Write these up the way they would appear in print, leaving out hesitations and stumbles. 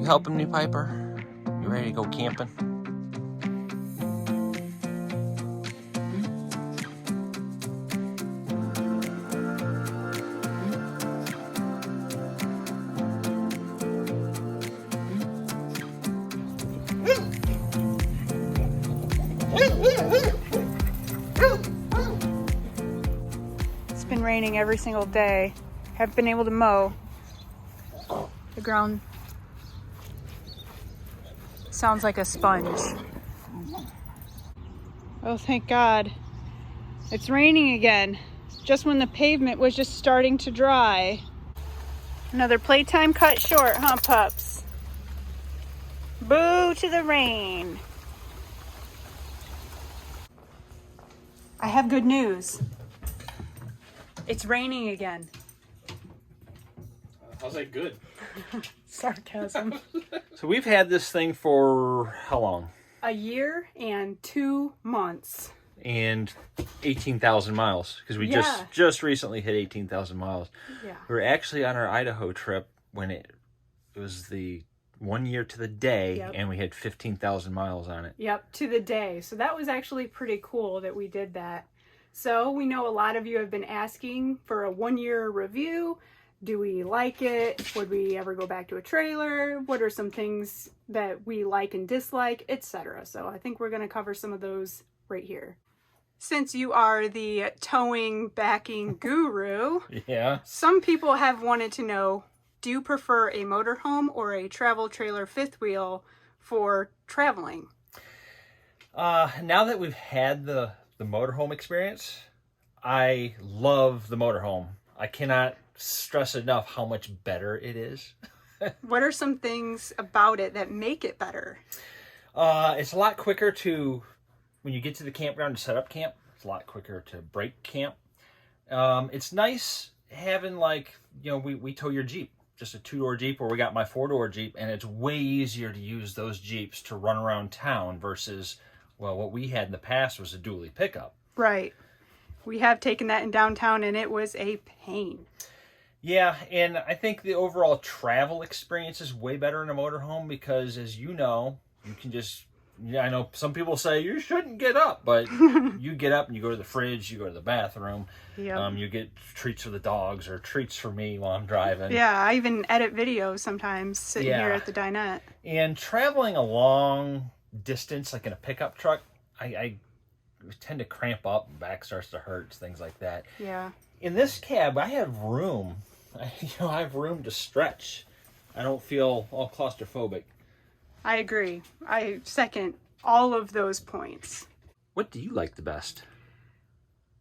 You helping me, Piper? You ready to go camping? It's been raining every single day. Haven't been able to mow. The ground sounds like a sponge. Oh, thank God. It's raining again, just when the pavement was just starting to dry. Another playtime cut short, huh, pups? Boo to the rain. I have good news. It's raining again. How's that good? Sarcasm. So we've had this thing for how long? A year and 2 months. And 18,000 miles, because we just recently hit 18,000 miles. Yeah. We were actually on our Idaho trip when it was the 1 year to the day, and we had 15,000 miles on it. Yep, to the day. So that was actually pretty cool that we did that. So we know a lot of you have been asking for a 1 year review. Do we like it? Would we ever go back to a trailer? What are some things that we like and dislike, etc. So I think we're going to cover some of those right here. Since you are the towing backing guru, some people have wanted to know, do you prefer a motorhome or a travel trailer fifth wheel for traveling? Now that we've had the motorhome experience, I love the motorhome. I cannot stress enough how much better it is. What are some things about it that make it better? It's a lot quicker when you get to the campground to set up camp. It's a lot quicker to break camp. It's nice having, like, we tow your Jeep, just a 2-door Jeep, or we got my 4-door Jeep, and it's way easier to use those Jeeps to run around town versus, well, what we had in the past was a dually pickup. Right. We have taken that in downtown, and it was a pain. Yeah, and I think the overall travel experience is way better in a motorhome because, as you know, you can just... Yeah, I know some people say you shouldn't get up, but you get up and you go to the fridge, you go to the bathroom. Yep. You get treats for the dogs or treats for me while I'm driving. Yeah, I even edit videos sometimes sitting here at the dinette. And traveling a long distance, like in a pickup truck, I tend to cramp up, back starts to hurt, things like that. Yeah. In this cab, I have room. I have room to stretch. I don't feel all claustrophobic. I agree. I second all of those points. What do you like the best?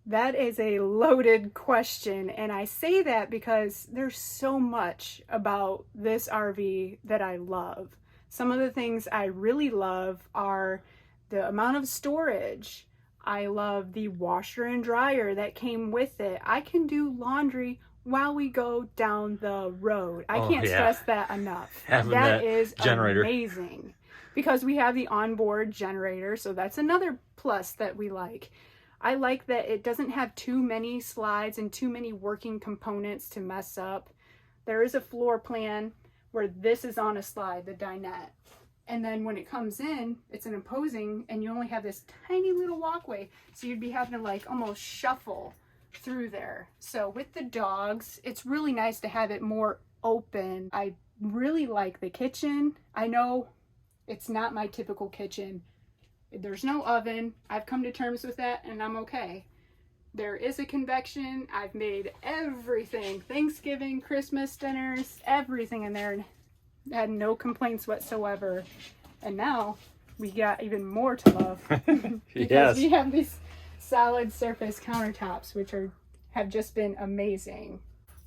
That is a loaded question, and I say that because there's so much about this RV that I love. Some of the things I really love are the amount of storage. I love the washer and dryer that came with it. I can do laundry while we go down the road. I can't stress that enough. That is generator. Amazing. Because we have the onboard generator, so that's another plus that we like. I like that it doesn't have too many slides and too many working components to mess up. There is a floor plan where this is on a slide, the dinette. And then when it comes in, it's an imposing, and you only have this tiny little walkway. So you'd be having to like almost shuffle through there. So with the dogs, it's really nice to have it more open. I really like the kitchen. I know it's not my typical kitchen. There's no oven. I've come to terms with that, and I'm okay. There is a convection. I've made everything, Thanksgiving, Christmas dinners, everything in there, and had no complaints whatsoever. And now we got even more to love because we have these solid surface countertops, which have just been amazing.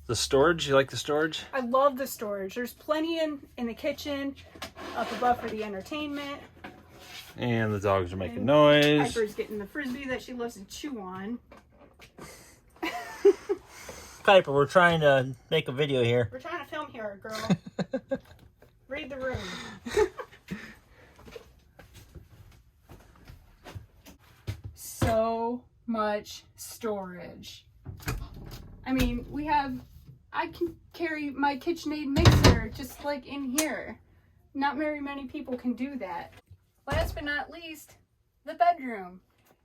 The storage, you like the storage? I love the storage. There's plenty in the kitchen, up above for the entertainment. And the dogs are making noise. Piper's getting the frisbee that she loves to chew on. Piper, we're trying to make a video here. We're trying to film here, girl. Read the room. So much storage. I mean, I can carry my KitchenAid mixer just like in here. not very many people can do that. Last but not least, the bedroom.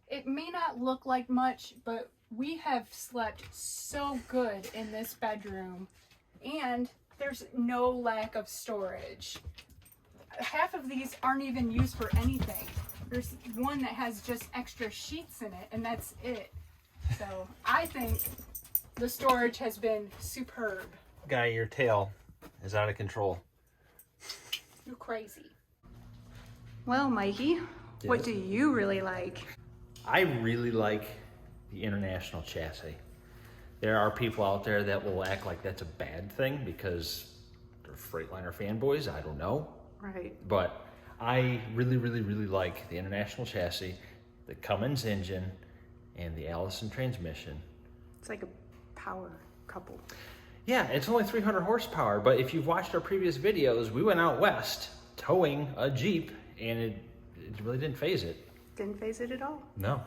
It may not look like much, but we have slept so good in this bedroom, and there's no lack of storage. Half of these aren't even used for anything. There's one that has just extra sheets in it, and that's it. So I think the storage has been superb. Guy, your tail is out of control. You're crazy. Well, Mikey, what do you really like? I really like the international chassis. There are people out there that will act like that's a bad thing because they're Freightliner fanboys. I don't know. Right. But I really, really, really like the international chassis, the Cummins engine, and the Allison transmission. It's like a power couple. Yeah, it's only 300 horsepower, but if you've watched our previous videos, we went out west towing a Jeep, and it really didn't phase it. Didn't phase it at all. No.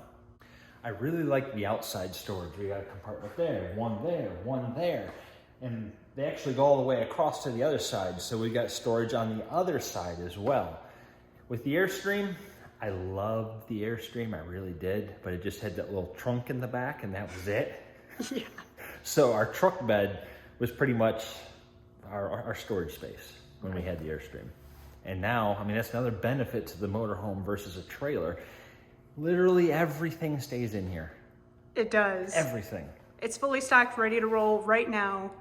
I really like the outside storage. We got a compartment there, one there. And they actually go all the way across to the other side, so we got storage on the other side as well. With the Airstream, I loved the Airstream, I really did, but it just had that little trunk in the back, and that was it. Yeah. So our truck bed was pretty much our storage space when we had the Airstream. And now, I mean, that's another benefit to the motorhome versus a trailer. Literally everything stays in here. It does. Everything. It's fully stocked, ready to roll right now,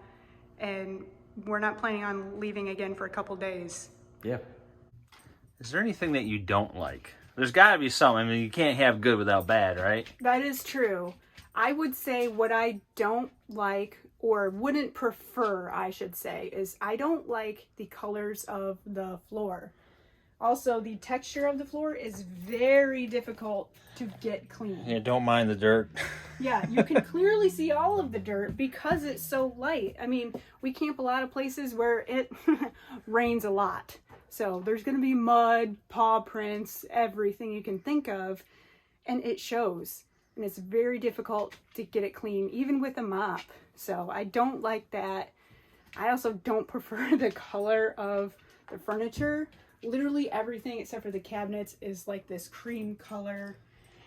and we're not planning on leaving again for a couple days. Yeah. Is there anything that you don't like? There's got to be something. I mean, you can't have good without bad, right? That is true. I would say what I don't like, or wouldn't prefer, I should say, is I don't like the colors of the floor. Also, the texture of the floor is very difficult to get clean. Yeah, don't mind the dirt. Yeah, you can clearly see all of the dirt because it's so light. I mean, we camp a lot of places where it rains a lot. So there's going to be mud, paw prints, everything you can think of, and it shows. And it's very difficult to get it clean, even with a mop. So I don't like that. I also don't prefer the color of the furniture. Literally everything except for the cabinets is like this cream color.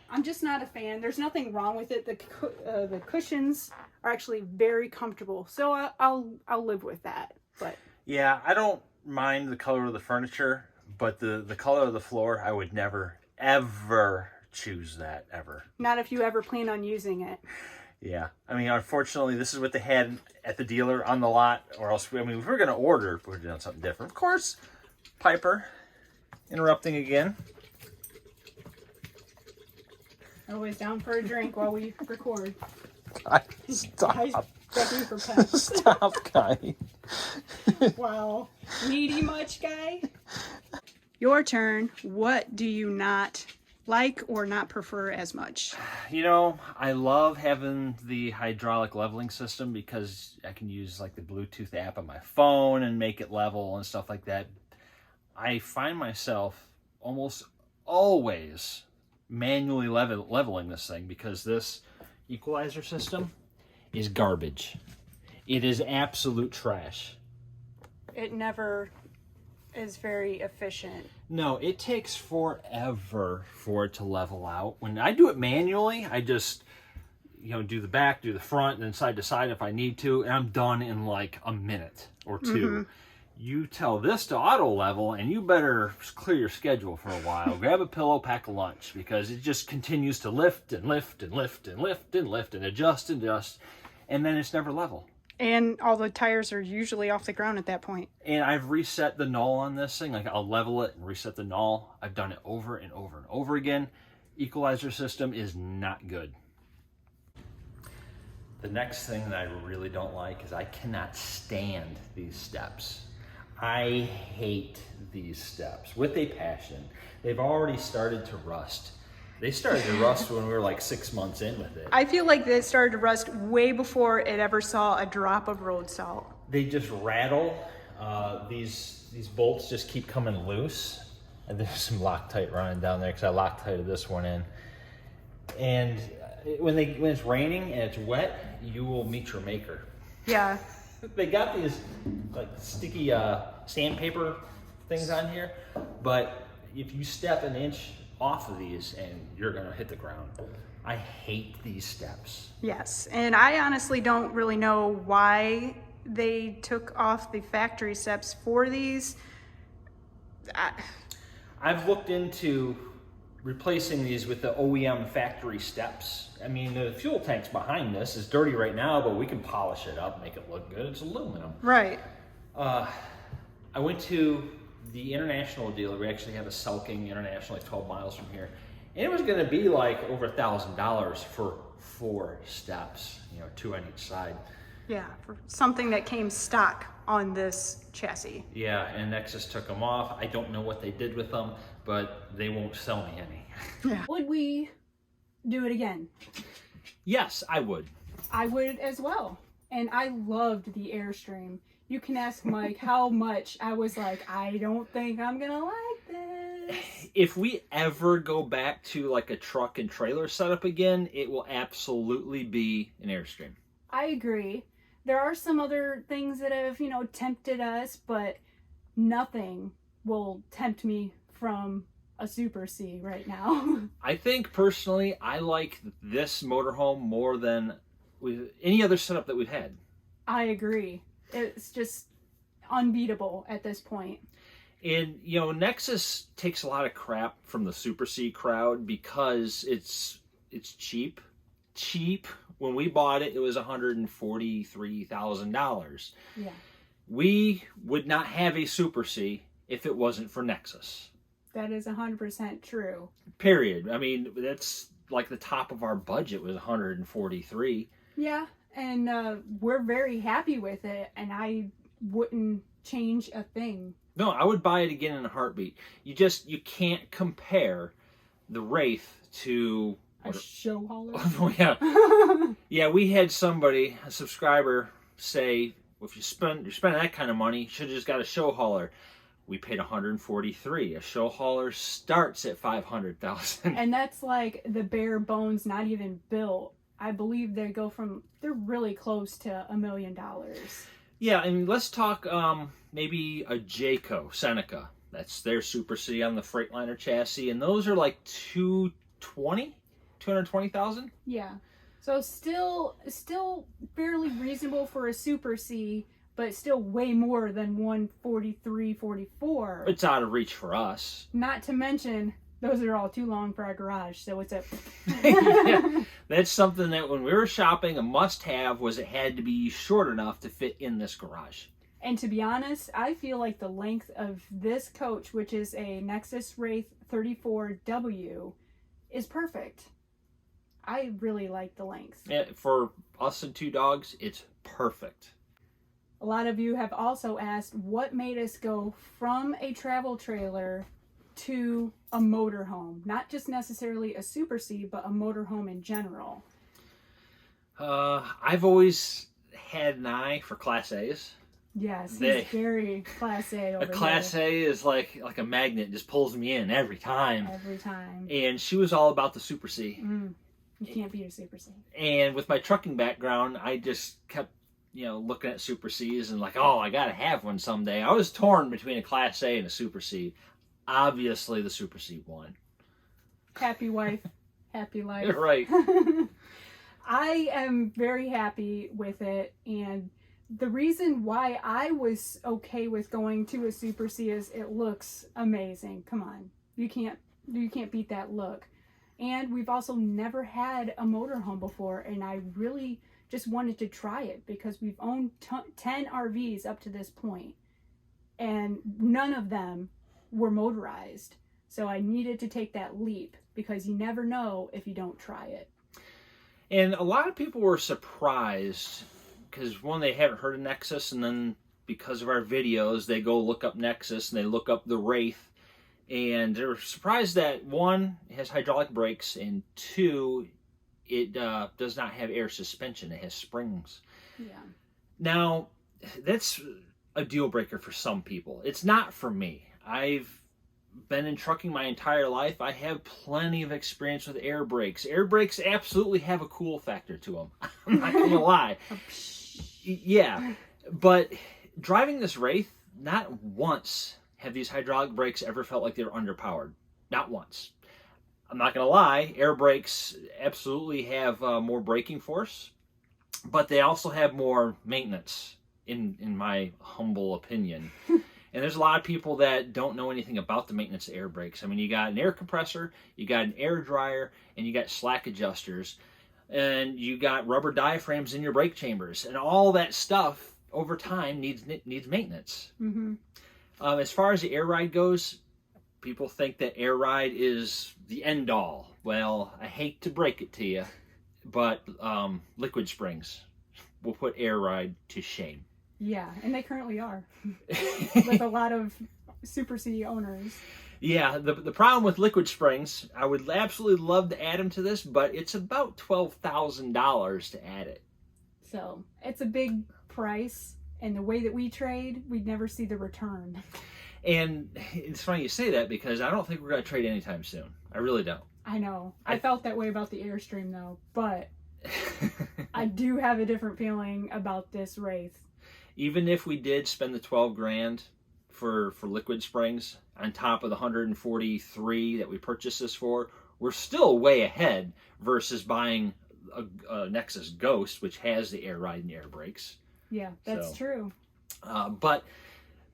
I'm just not a fan. There's nothing wrong with it. The cushions are actually very comfortable, so I'll live with that. But yeah, I don't mind the color of the furniture, but the color of the floor, I would never ever choose that ever. Not if you ever plan on using it. Yeah, I mean, unfortunately, this is what they had at the dealer on the lot, or else, I mean, if we're gonna order, we're doing something different. Of course, Piper interrupting again. Always down for a drink while we record. Stop. Guys begging for pets. Stop, Guy. Wow. Needy much, Guy? Your turn. What do you not like or not prefer as much? You know, I love having the hydraulic leveling system because I can use like the Bluetooth app on my phone and make it level and stuff like that. I find myself almost always manually leveling this thing because this equalizer system is garbage. It is absolute trash. It never is very efficient. No, it takes forever for it to level out. When I do it manually, I just, do the back, do the front, and then side to side if I need to, and I'm done in like a minute or two. Mm-hmm. You tell this to auto level, and you better clear your schedule for a while. Grab a pillow, pack a lunch, because it just continues to lift and lift and lift and lift and lift and adjust, and then it's never level. And all the tires are usually off the ground at that point. And I've reset the null on this thing. Like, I'll level it and reset the null. I've done it over and over and over again. Equalizer system is not good. The next thing that I really don't like is I cannot stand these steps. I hate these steps with a passion. They've already started to rust. They started to rust when we were like 6 months in with it. I feel like they started to rust way before it ever saw a drop of road salt. They just rattle. These bolts just keep coming loose. And there's some Loctite running down there because I Loctited this one in. And when it's raining and it's wet, you will meet your maker. Yeah. They got these like sticky sandpaper things on here, but if you step an inch off of these and you're gonna hit the ground. I hate these steps. Yes, and I honestly don't really know why they took off the factory steps for these. I've looked into replacing these with the OEM factory steps. I mean, the fuel tank's behind this is dirty right now, but we can polish it up, make it look good. It's aluminum. Right. I went to the international dealer. We actually have a Selking International, like 12 miles from here. And it was gonna be like over $1,000 for 4 steps, you know, 2 on each side. Yeah, for something that came stock on this chassis. Yeah, and Nexus took them off. I don't know what they did with them, but they won't sell me any. Yeah. Would we do it again? Yes, I would. I would as well. And I loved the Airstream. You can ask Mike how much I was like, I don't think I'm gonna like this. If we ever go back to like a truck and trailer setup again, it will absolutely be an Airstream. I agree. There are some other things that have, you know, tempted us, but nothing will tempt me from a Super C right now. I think personally, I like this motorhome more than with any other setup that we've had. I agree. It's just unbeatable at this point. And, you know, Nexus takes a lot of crap from the Super C crowd because it's cheap. Cheap. When we bought it, it was $143,000. Yeah. We would not have a Super C if it wasn't for Nexus. That is 100% true. Period. I mean, that's like the top of our budget was $143,000. Yeah, and we're very happy with it, and I wouldn't change a thing. No, I would buy it again in a heartbeat. You can't compare the Wraith to a show hauler. Oh, yeah. Yeah, we had somebody, a subscriber, say, well, if you're spending that kind of money, you should have just got a show hauler. We paid $143,000. A show hauler starts at $500,000. And that's like the bare bones, not even built. I believe they're really close to $1 million. Yeah, I mean, let's talk maybe a Jayco Seneca. That's their Super C on the Freightliner chassis, and those are like $220,000. Yeah, so still fairly reasonable for a Super C, but still way more than 143.44. It's out of reach for us. Not to mention, those are all too long for our garage, so it's a... Yeah, that's something that when we were shopping, a must-have was it had to be short enough to fit in this garage. And to be honest, I feel like the length of this coach, which is a Nexus Wraith 34W, is perfect. I really like the length. Yeah, for us and 2 dogs, it's perfect. A lot of you have also asked what made us go from a travel trailer to a motorhome. Not just necessarily a Super C, but a motorhome in general. I've always had an eye for Class A's. Yes, he's very Class A over A Class A is like a magnet, just pulls me in every time. Every time. And she was all about the Super C. You can't beat a Super C. And with my trucking background, I just kept, you know, looking at Super Cs and like, oh, I gotta have one someday. I was torn between a Class A and a Super C. Obviously, the Super C won. Happy wife, happy life. Right. I am very happy with it, and the reason why I was okay with going to a Super C is it looks amazing. Come on, you can't beat that look. And we've also never had a motorhome before, and I really just wanted to try it because we've owned 10 RVs up to this point, and none of them were motorized. So I needed to take that leap because you never know if you don't try it. And a lot of people were surprised because, one, they haven't heard of Nexus, and then because of our videos, they go look up Nexus and they look up the Wraith, and they're surprised that, one, it has hydraulic brakes, and 2, it does not have air suspension. It has springs. Yeah. Now, that's a deal breaker for some people. It's not for me. I've been in trucking my entire life. I have plenty of experience with air brakes. Air brakes absolutely have a cool factor to them. I'm not going to lie. Yeah, but driving this Wraith, not once have these hydraulic brakes ever felt like they were underpowered? Not once. I'm not going to lie, air brakes absolutely have more braking force, but they also have more maintenance, in my humble opinion. And there's a lot of people that don't know anything about the maintenance of air brakes. I mean, you got an air compressor, you got an air dryer, and you got slack adjusters, and you got rubber diaphragms in your brake chambers, and all that stuff over time needs maintenance. Mm-hmm. As far as the air ride goes, people think that air ride is the end all. Well, I hate to break it to you, but liquid springs will put air ride to shame. Yeah, and they currently are with a lot of Super C owners. Yeah, the problem with liquid springs, I would absolutely love to add them to this, but it's about $12,000 to add it. So it's a big price, and the way that we trade, we'd never see the return. And it's funny you say that, because I don't think we're going to trade anytime soon. I really don't. I know. I felt that way about the Airstream though, but I do have a different feeling about this Wraith. Even if we did spend the 12 grand for liquid springs on top of the 143 that we purchased this for, we're still way ahead versus buying a Nexus Ghost, which has the air ride and air brakes. Yeah, that's true. But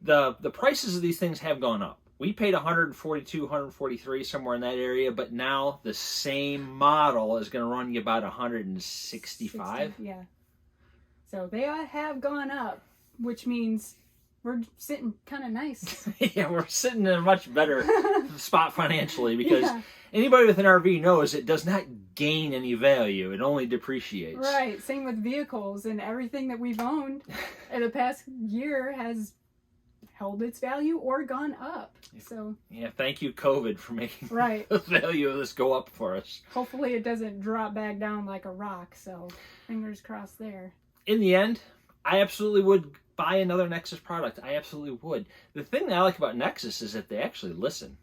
the prices of these things have gone up. We paid 142, 143, somewhere in that area, but now the same model is going to run you about 165. Yeah. So they have gone up, which means we're sitting kind of nice. Yeah, we're sitting in a much better spot financially, because anybody with an RV knows it does not gain any value. It only depreciates. Right. Same with vehicles, and everything that we've owned in the past year has held its value or gone up. So yeah, thank you, COVID, for making the value of this go up for us. Hopefully it doesn't drop back down like a rock, so fingers crossed there. In the end, I absolutely would buy another Nexus product. I absolutely would. The thing that I like about Nexus is that they actually listen.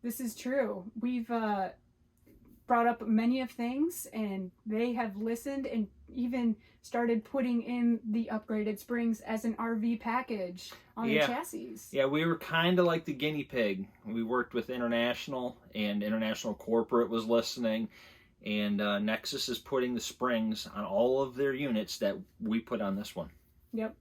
This is true. We've brought up many of things, and they have listened and even started putting in the upgraded springs as an RV package on the chassis. Yeah, we were kind of like the guinea pig. We worked with International, and International Corporate was listening, and Nexus is putting the springs on all of their units that we put on this one. Yep.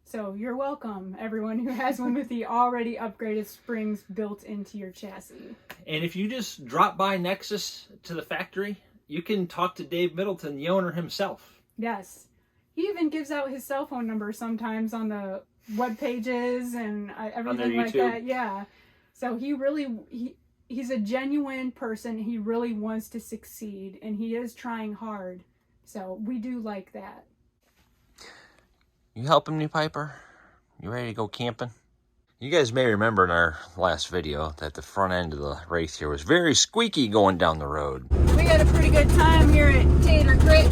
So you're welcome, everyone who has one with the already upgraded springs built into your chassis. And if you just drop by Nexus to the factory, you can talk to Dave Middleton, the owner himself. Yes. He even gives out his cell phone number sometimes on the web pages and everything like that. Yeah. So he's a genuine person. He really wants to succeed, and he is trying hard. So we do like that. You helping me, Piper? You ready to go camping? You guys may remember in our last video that the front end of the Wraith here was very squeaky going down the road. We had a pretty good time here at Tater Grit.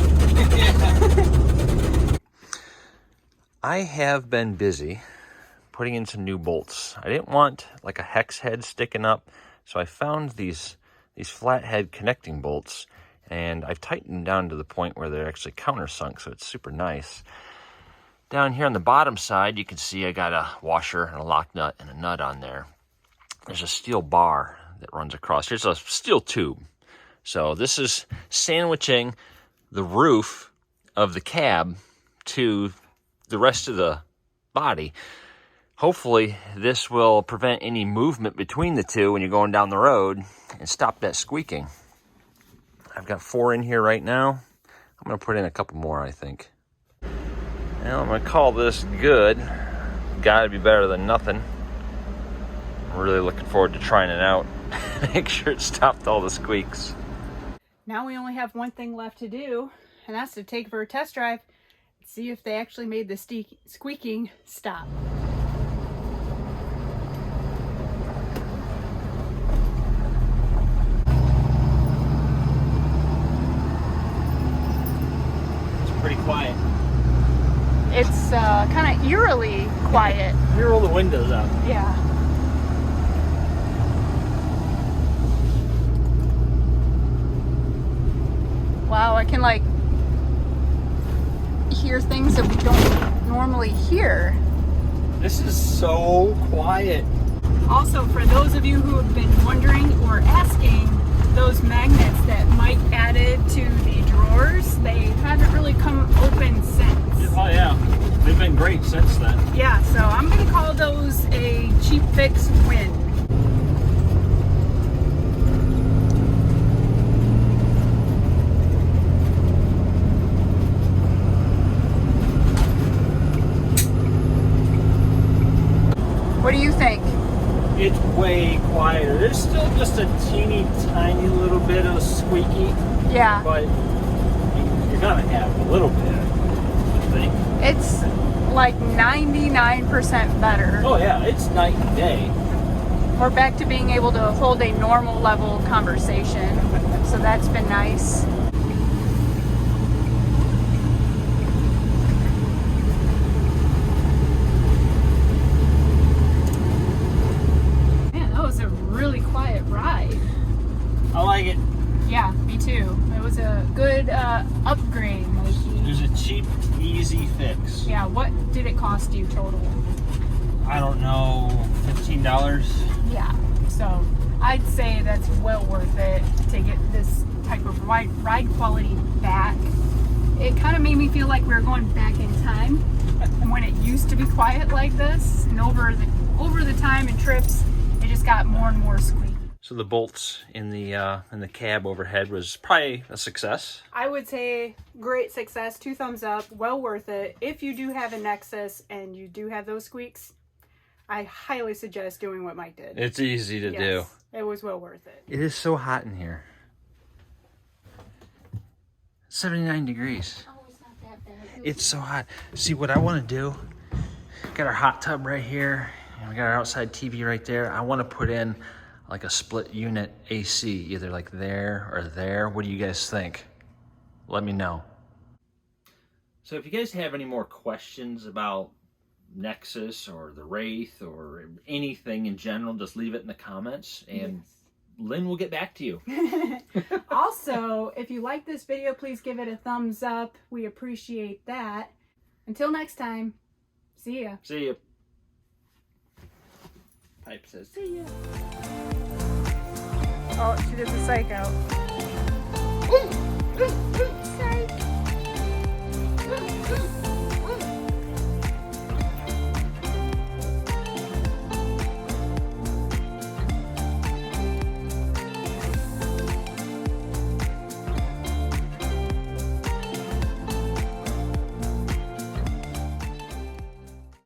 I have been busy putting in some new bolts. I didn't want like a hex head sticking up, so I found these flathead connecting bolts, and I've tightened them down to the point where they're actually countersunk, so it's super nice. Down here on the bottom side, you can see I got a washer and a lock nut and a nut on there. There's a steel bar that runs across. Here's a steel tube. So this is sandwiching the roof of the cab to the rest of the body. Hopefully this will prevent any movement between the two when you're going down the road and stop that squeaking. I've got 4 in here right now. I'm going to put in a couple more, I think. Well, I'm going to call this good. Got to be better than nothing. I'm really looking forward to trying it out. Make sure it stopped all the squeaks. Now we only have one thing left to do, and that's to take for a test drive and see if they actually made the squeaking stop. It's pretty quiet. It's kind of eerily quiet. You roll the windows up. Yeah. Wow, I can like hear things that we don't normally hear. This is so quiet. Also, for those of you who have been wondering or asking, those magnets that Mike added to the drawers, they haven't really come open since. Oh yeah, they've been great since then. Yeah, so I'm going to call those a cheap fix win. What do you think? It's way quieter. There's still just a teeny tiny little bit of squeaky, Yeah. but you're gonna have a little bit, I think. It's like 99% better. Oh yeah, it's night and day. We're back to being able to hold a normal level conversation, so that's been nice. Man, that was a really quiet ride. I like it. Yeah, me too. It was a good upgrade, It Mikey. was a cheap, easy fix. Yeah, what did it cost you total? I don't know, $15? Yeah, so I'd say that's well worth it to get this type of ride quality back. It kind of made me feel like we were going back in time and when it used to be quiet like this, and over the time and trips, it just got more and more squeaky. So the bolts in the cab overhead was probably a success. I would say great success, 2 thumbs up, well worth it. If you do have a Nexus and you do have those squeaks, I highly suggest doing what Mike did. It's easy to do. It was well worth it. It is so hot in here. 79 degrees. Oh, it's not that bad. It's so hot. See what I want to do? Got our hot tub right here, and we got our outside TV right there. I want to put in like a split unit AC, either like there or there. What do you guys think? Let me know. So if you guys have any more questions about Nexus or the Wraith or anything in general, just leave it in the comments and Lynn will get back to you. Also, if you like this video, please give it a thumbs up. We appreciate that. Until next time, see ya. See ya. Pipe says, see ya. Oh, she did the psych out.